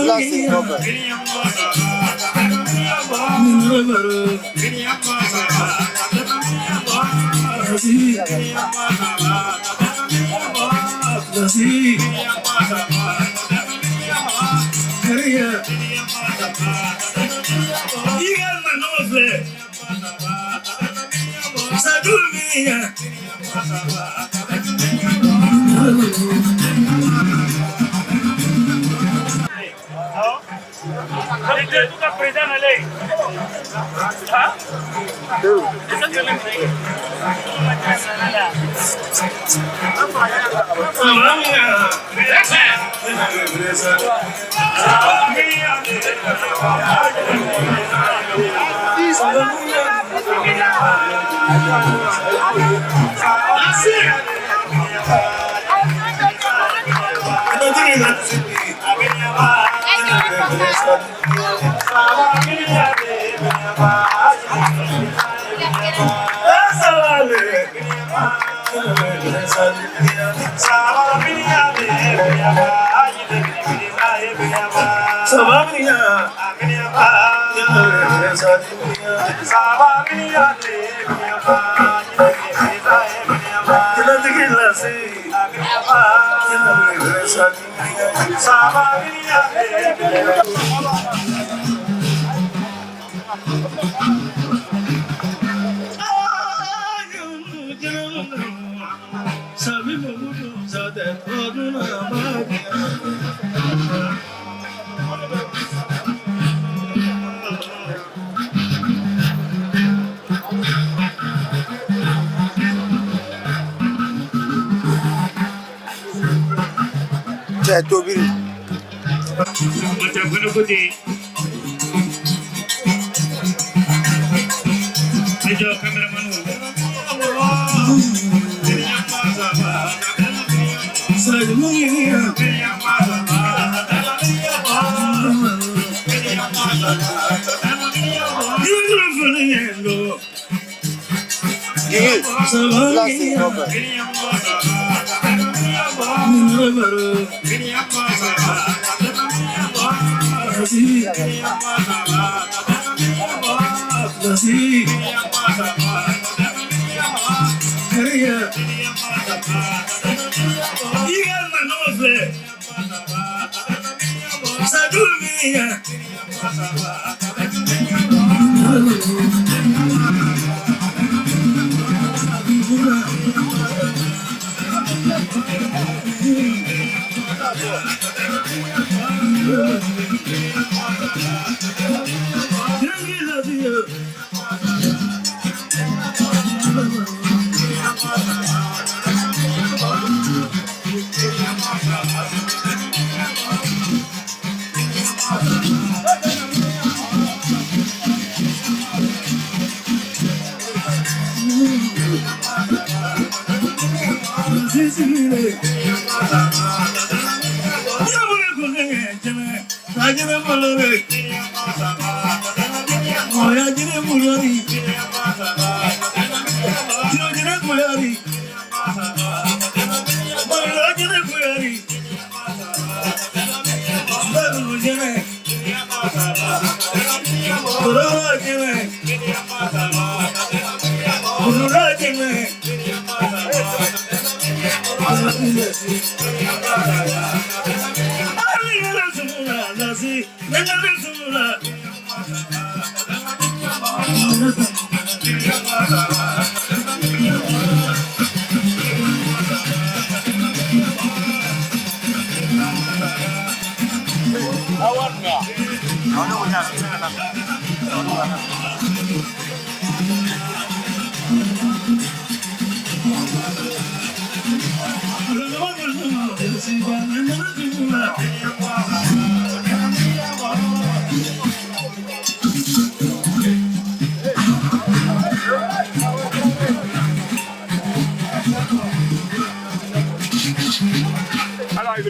Lassi, Tobiri. Lassi,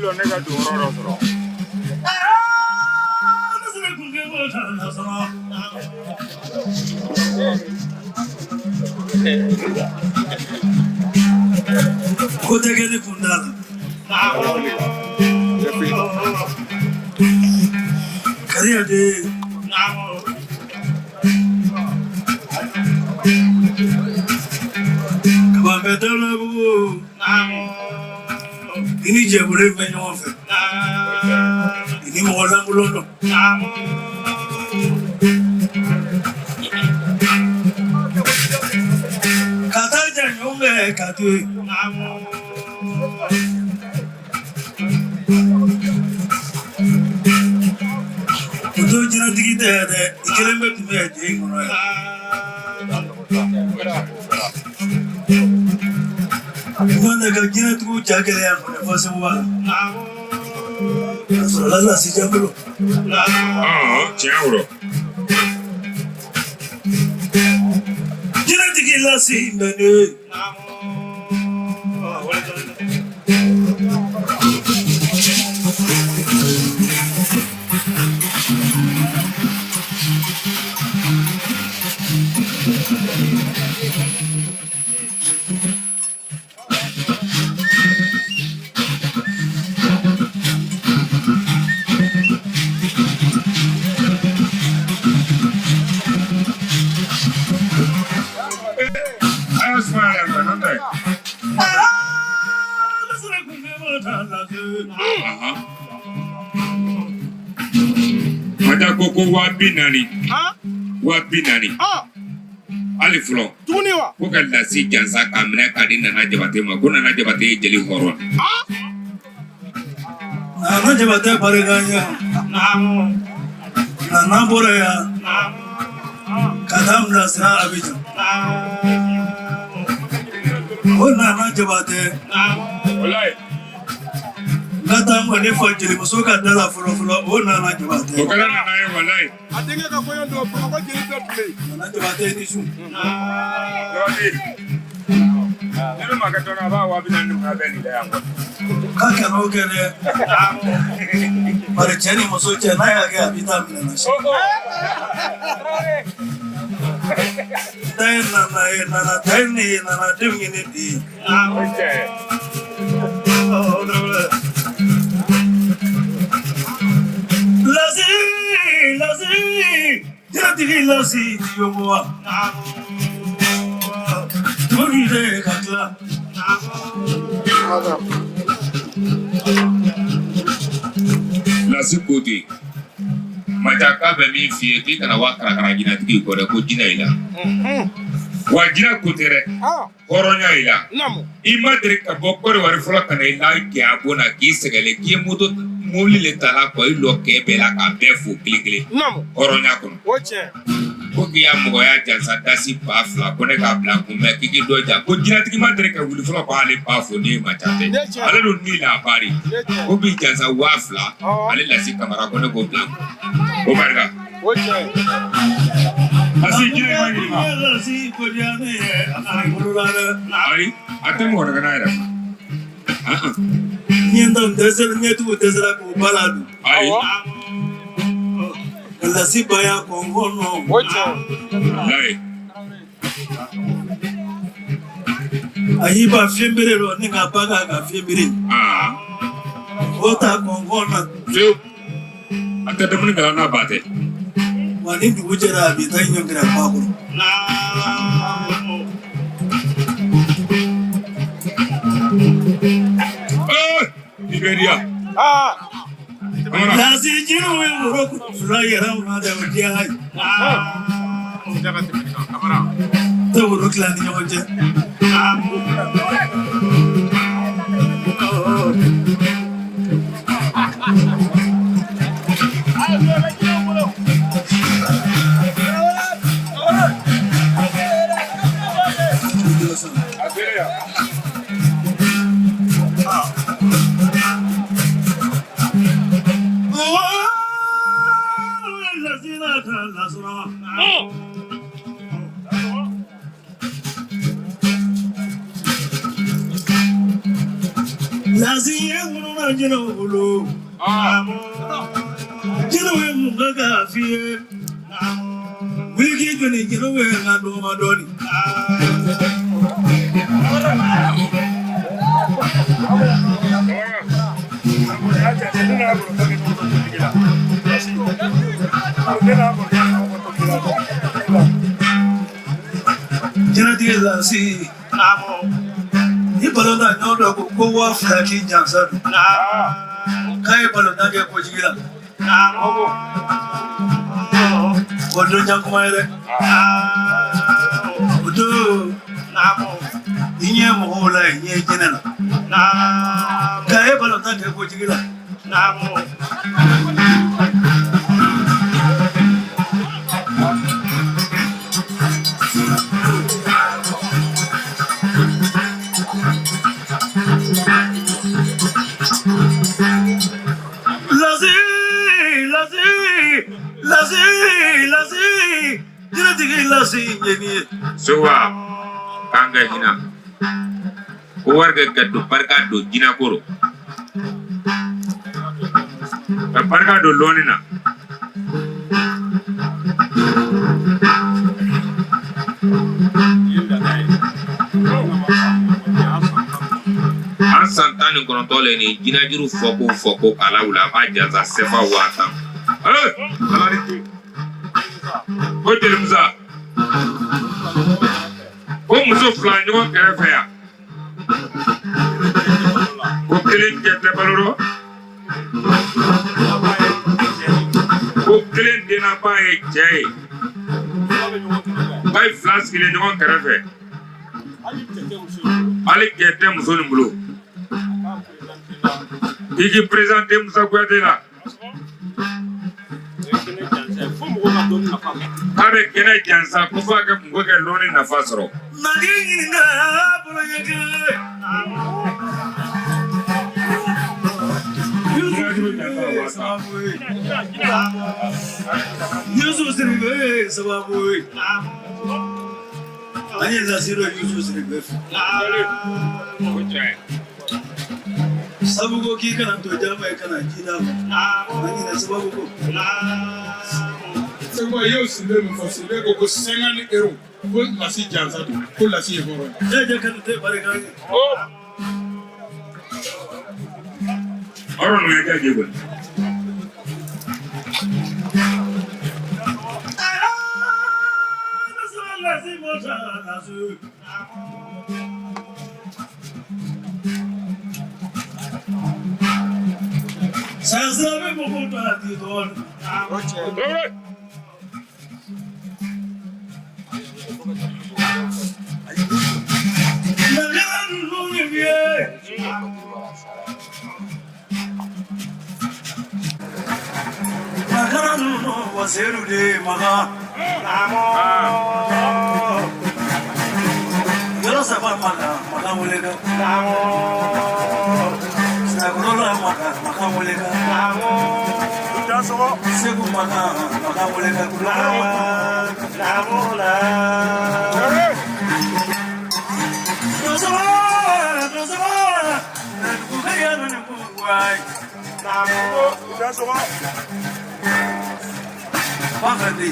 lo nega doro soro. Kote kene kundala. Kariya de. Kabambe dala bugu. Ini jebure menyo fe. Ini mola ngulono. Kata janyonge katu. Kudo Djinètigui de ikelembe tume de ngono ya. Mwana ga Djinètigui jagere ya ngone fase mubala. Asura lassi jambulo. Tiens, Djinètigui lassi mbene. Mata koko wabinani. Ali fulo. Ko ka lassi jansa ka minɛ ka di Nana Jabate ma. Ko Nana Jabate ye jeli hɔrɔn. Nana Jabate barikanya. Nana bɔra yan. Ka taa bila sira Abidjan. O Nana Jabate. Ngata ngone fo jeli muso ka dala folo o Nana Jabate. O kala Nana ye wallahi. Adenga ka koyo ndo ko jeli to play. Nana Jabate ni su. Nero makatona ba wabinani mabeni da yango. Kaka no kene. Bare cheni muso chena ya ke abita mina na shi. Nana dimgi ni di. Lassi, Djinètigui lassi yoboa. Turi de kakla. Lassi kote. Mataka be min fiye ki kana wa karakara Djinètigui ko de ko jinɛ ila. Wa jinɛ kote dɛ. Hɔrɔnya ila. I ma deli ka bɔ Côte d'Ivoire fɔlɔ kana i la kɛ a bona k'i sɛgɛlɛ k'i ye moto mobili le ta la kɔ i lɔ kɛ bɛɛ la k'a bɛɛ fo kelen-kelen. Hɔrɔnya kɔnɔ. Ko k'i y'a mɔgɔya jansa dasi 2000 ko ne k'a bila kun mɛ k'i dɔ ja ko Djinètigui ma deli ka wuli fɔlɔ k'ale ba fo ne ma ca tɛ. Ale don ni la bari. Ko bi jansa 2000 ale Lassi Camara ko ne k'o bila kun. Ko barika. Lassi jinɛ ma ɲininka. Ayi a tɛ mɔgɔ wɛrɛ ka n'a yɛrɛ. Nyendam Djinètigui desera ko baladu. Ayi. Lassi baya kongono. Ayi. Ayi ba fiembere ro ni nga baga ka fiembere. Ota kongono. A tɛ dumuni kɛla n'a ba tɛ. Wani dugu jɛra a bi taa ɲɔngiri a ba kɔrɔ. Libéria. Lassi jinu we woro fula yɛrɛ ma da o diya hayi. Tɛ woro tila ni ɲɔgɔn cɛ. bolo. Jinowe mugaga fiye. Wiki joni jinowe ngado madoni. Djinètigui lassi. Ni balonda nyodo ko wa flaki jansa. Kai balonda ke ko jigila. Odo jankuma ere. Odo inye mohola inye jinena. Kai balonda ke ko jigila. Lassi, Djinètigui lassi nyeni. Sowa kanga hina. Warga gaddo barka do jina koro. Barka do lonina. An santani konontole ni jina jiru foko ala wula ba jaza sefa wata. Ko Musa ko muso fila ɲɔgɔn kɛrɛfɛ yan ko kelen cɛ tɛ baloro ko kelen denaba ye cɛ ye ba ye fila sigilen ɲɔgɔn kɛrɛfɛ hali cɛ tɛ muso nin bolo i k'i présenter Musa Kuyate la k'ale kɛnɛ jansa ko f'a ka kungo kɛ lɔni nafa sɔrɔ. Nagi ɲininka boloɲɛkɛ. Yusu Siribe sababu ye. An ye lassi dɔ Yusu Siribe fɛ. Sabu ko k'i kana to jama ye kana ji d'a ma. An ɲinɛ sababu ko. Sekouba yau sile mun fɔ sile ko 50 euros ko lassi jansa don ko lassi ye hɔrɔn ye. Jɛ kan tɛ barika ye. Hɔrɔn ninnu ye kɛ jɛ boli. Sansabe mɔgɔw ta di dɔɔnin. Waseru de maga, yoro saba maga mulega, sakurola maga mulega, segu maga mulega kula, Fakadi,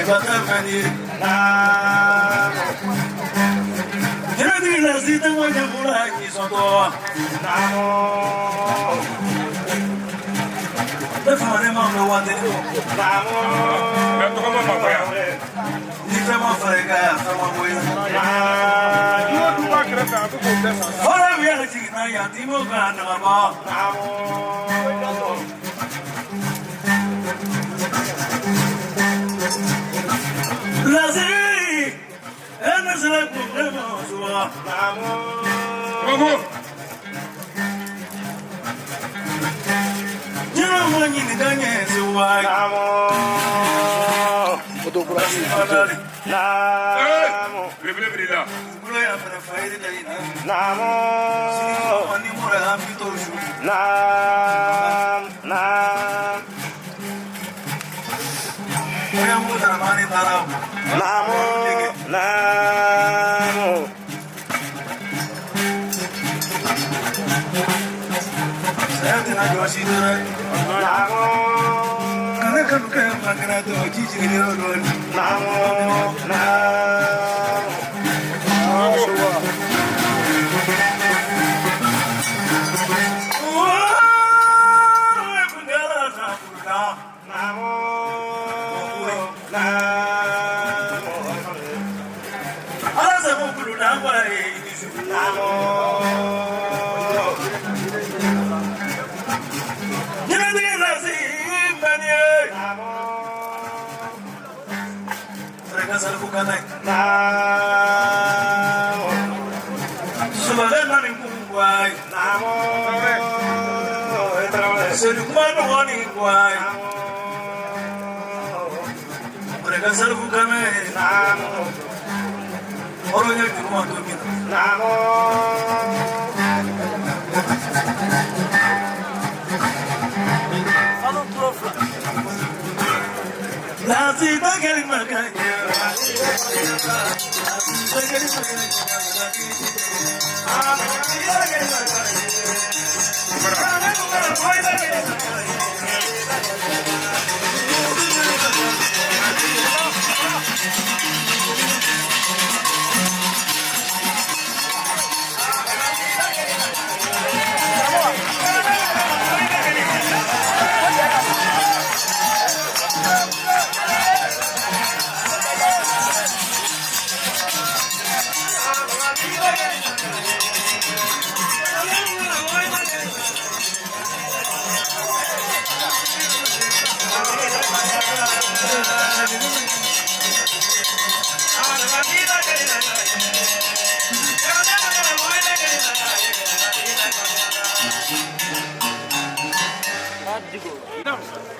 Fakadi, Djinètigui lassi tamo jamura kisoto. Defare mamma wadero. Ni tema farega fama boya. Ora via china ya timo kana ba. Lassi, ena se la problema suwa. Jina mwanyi ni danye suwa. Fotografia. Kula ya fana faidi da ina. Wani mura hafi toshu. Oya muda mani tarabu. Masjidara. Kana kanu kaya mangana to jiji ni ron.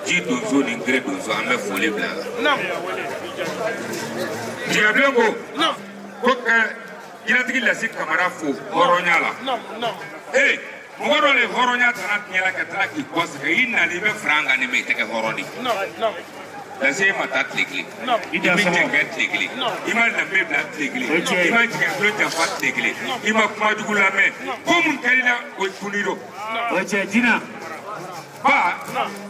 Jidozo ni gredozo ame fole bla. Diablo ko ka Djinètigui lassi Camara fo horonya la. Eh, moro le horonya tana tiela ka tana ki boss ka inna ni be franga ni me teke horoni. Lassi mata tlegli. Ima tinga tlegli. Ima na be bla tlegli. Ima tinga blo ta fat tlegli. Ima kuma dugula me. Ko mun kalina o kuniro. Oche Djina. Ba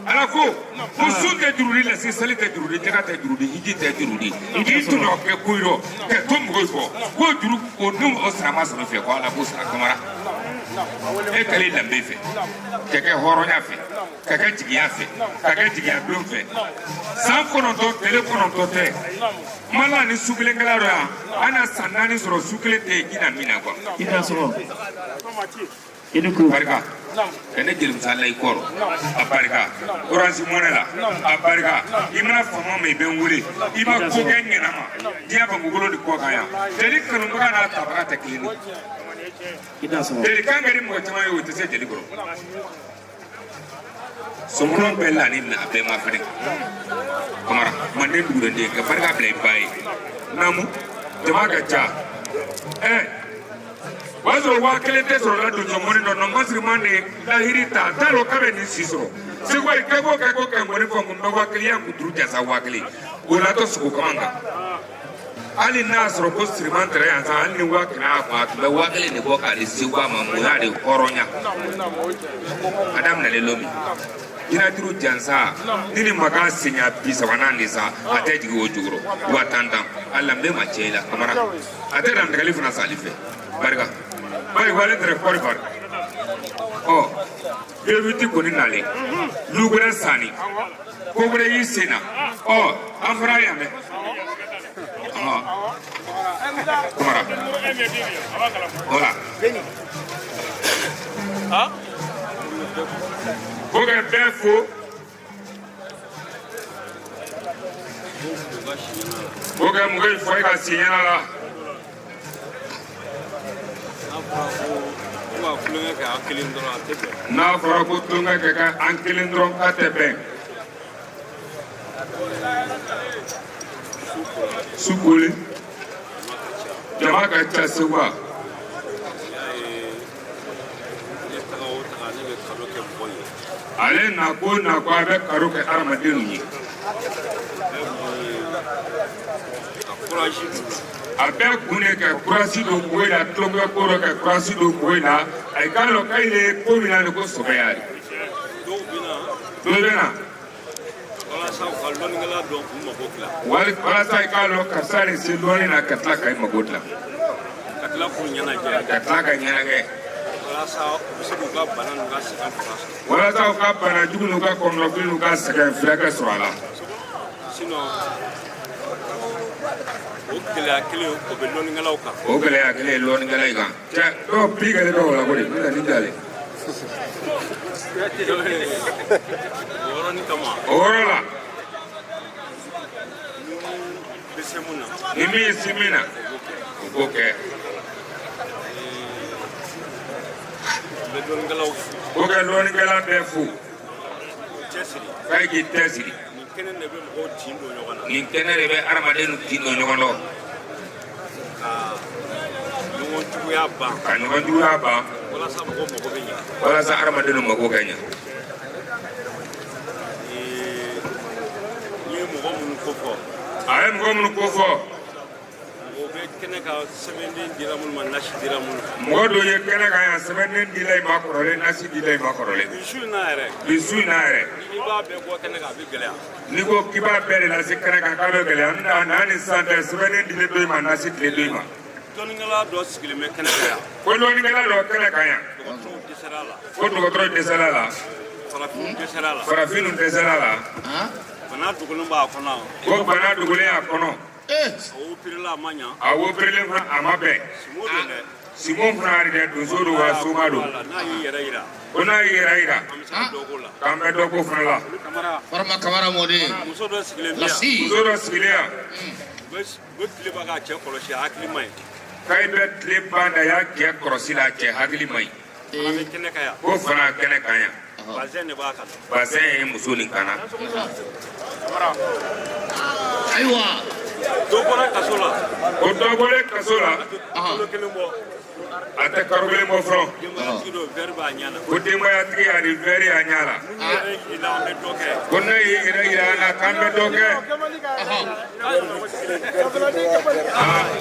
ala ko musu te dururi la se sali te dururi te ka te dururi hiji te dururi hiji tu no ke kuiro ke tom gozo ko duru o num o sama sama fe ko ala ko sara Camara e kali la be fe ke horonya fe ke jigiya fe ke jigiya blom fe san kono to tele kono to te mala ni sugile ngala ro ana sanani soro sugile te gina mina kwa ida so iduku barka kene jelim salay koro abarika orange monela abarika imana fama me ben wuri ima ko gengena ma dia ba ngolo di ko kaya deli kanu ngana tabaka ta klini ida so deli kangari mo tama yo te se deli bro somron bella ni na be ma fere Camara mande dure de ka barika play bay namu jamaga cha wazo wa kelete soro la do jomoni no ngosri mane la hirita talo kabe ni siso sigwa ikego ka ngoni fo ngumba wa klia kudru jasa wa kli ola to suko kamanga ali nasro ko sriman tre anza ali wa kna kwa be wa kli ni boka li sigwa ma muya de koronya adam na le lomi ina turu jansa nini maga sinya bisa wanani sa ateji go jugro watanda alla be ma chela Camara atera ndgali funa salife barka bari wale dere kori bar oh yewiti koni nale lugre sani kogre yisena oh amfra yame Camara hola ah boga befo boga mugai foi ka sinyana la na fara ko tunga ke ka ankilin dron ka tebe sukuli jama ka chasuwa ale na ko abe karo ke armadinu ni abe kune ke kurasi do kuela tonga koro ke kurasi do kuela ay kalo kaile ko mina ko sobeyari Dubena. Wali palasa ikalo kasari siloni na katlaka imagotla. Katlaka nyage. Wala sa ukapana jugu ka kono bilu ka saka fraka swala. Ogele akile loni ngalaika. Ja do piga le do la gori ni dale. Orola. Imi simina. Okay. Oke loni ngala befu. Kaigi tesiri. Ni kene rebe armadenu tino nyono. Kan ngontu ya ba. Wala sa armadenu mago kanya. Ay mo mun ko fo. Modo ye kene ka ya semenen dilay makorole nasi dilay makorole. Bisu na re. Ni ko kiba bere la sekere ka ka gele anda nani sante semenen dilay do ma nasi dilay do ma. Toningala do skile me kene ka ya. Ko loningala do kene ka ya. Ko do ko desala la. Farafinu desala la. Bana dugulumba kono. Ko bana dugule akono. O pirila manya. Awo pirile fa amabe. Simon frari de dozoro wa sumado. Na yira. Ona yira. Kambe doko frala. Farma Camara mode. Lassi. Musodo sigilia. Bes kliba ga che koloshi akli mai. Kai bet kliba da ya ke korosila ke hagli mai. Ko fana kene kanya. Bazen ba kan. Bazen musuni kana. Aywa. Dobora kasola. Ko dobore kasola. Ate karubele mo front. Ko demo ya tri ari veri anyala. Ko na ira na kambe doke.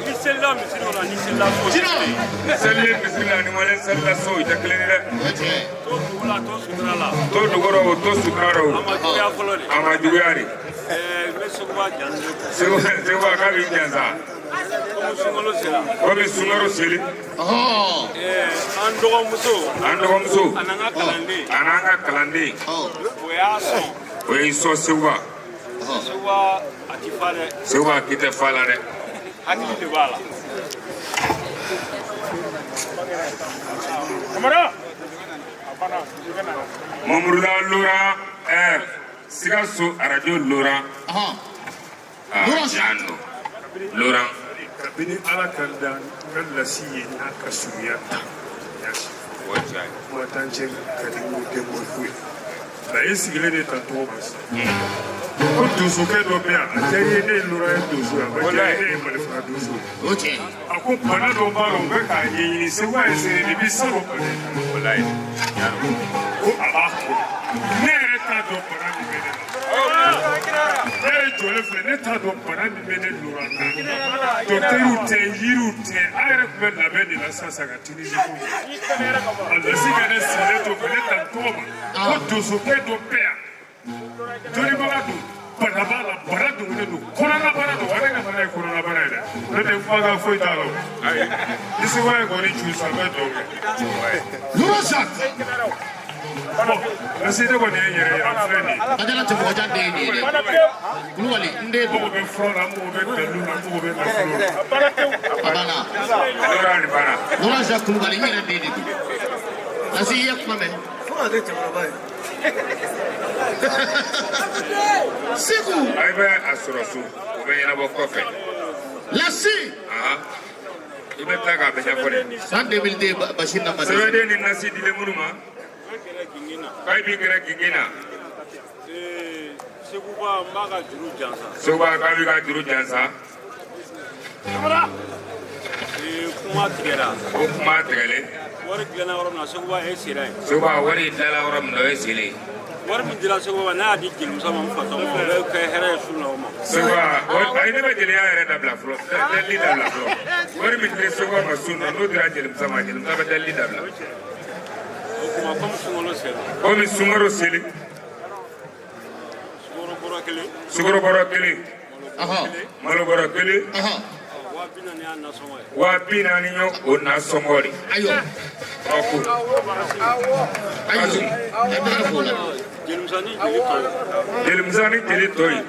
Ni sella misira ni sella. Selle misila ni mole sella so ita klenere. To sukrala. To dugoro to sukraro. Ama dugari. Sewa ka bi janza. Ko bi sungaro seli. Ando muso. Ananga kalande. Oya so sewa. Sewa kite fala de. Hakili de bala. Camara. Mamurula Lora Sigaso Radio Lora Jano Lora Kabini ala kanda kan lassi na kasuyata yashi Wajai watanche kadimu demo fui na esigile de tantobas ko dusu ke do bia ajaye ne lura dusu abajaye ne malfa dusu Okay. ako pana do baro be ka yini se wa ese ni bisaro pale Wallahi Jano ko abako ne reta do para ni bene jole fe ne ta do para ni bene lura to terute yirute ayre ko na bene la sasa ga tini ni ko ala sigane sile to bene tantoba ko dusu ke do bia Tony Baladu, Panabala, Baradu, Corona Baradu, whatever I Corona Barada. Let them father for Italo. This is why I'm going to choose a better. Lurashak. I see the one here, I'm friendly. Adala to Moja Day. Globally, Nde Move in front, I'm moving the Luna, moving the floor. Abana. Lurashak Globally, I see you coming. Sekou. I bet Asurasu, when you have a coffee. Lassi. You bet like a better for it. Sunday will be Bashina So Madrid. then in Nasi Dilemuruma, I be Gregina. Sekouba mbaga juru jansa. So I got Guru Jansa, Kuma tigera. Okma Trele, Wari gana wara na sekouba esira. so I worry Delaram no Esili. Wari min dira sekouba na di jilu sama mfato mo le ka here sunna mo. So I never did I read a black floor, the leader black floor. Where we dress over my son, no graduate, some I didn't have a leader. Kuma komi sunkaro seli sukaro bɔrɔ kelen malo bɔrɔ kelen 40,000 yo o nasɔngɔ de ɔko jelimisani jeli tɔ ye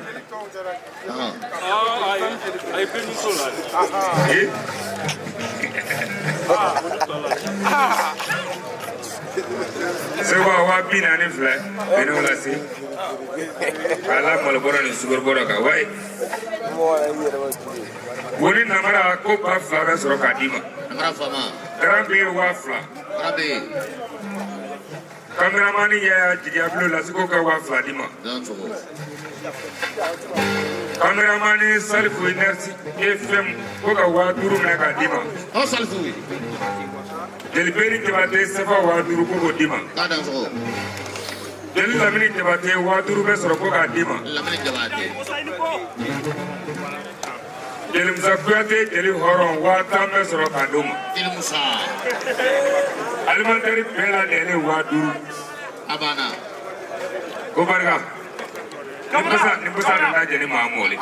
Sewa 40,000 filɛ bɛnɛ lase ala malobɔrɔ ni sukaro bɔrɔ kan wayi Woni namara ko ba fila bɛ sɔrɔ k'a d'i ma. Garan bɛ 2,000. Kameramani y'a jigiya bulon la siko ka 2,000 d'i ma. Kameramani Salifu Inersi FM ko ka 5,000 minɛ k'a d'i ma. Jeli Beni Jabate Sefa 5,000 ko k'o d'i ma. Jeli Lamini Jabate 5,000 bɛ sɔrɔ ko k'a d'i ma. Jeli Musa Kuyate jeli hɔrɔn 10,000 bɛ sɔrɔ k'a d'o ma. Alimentaire bɛɛ lajɛlen 5,000. Ko barika. Ni busa nana jeni maa mɔli.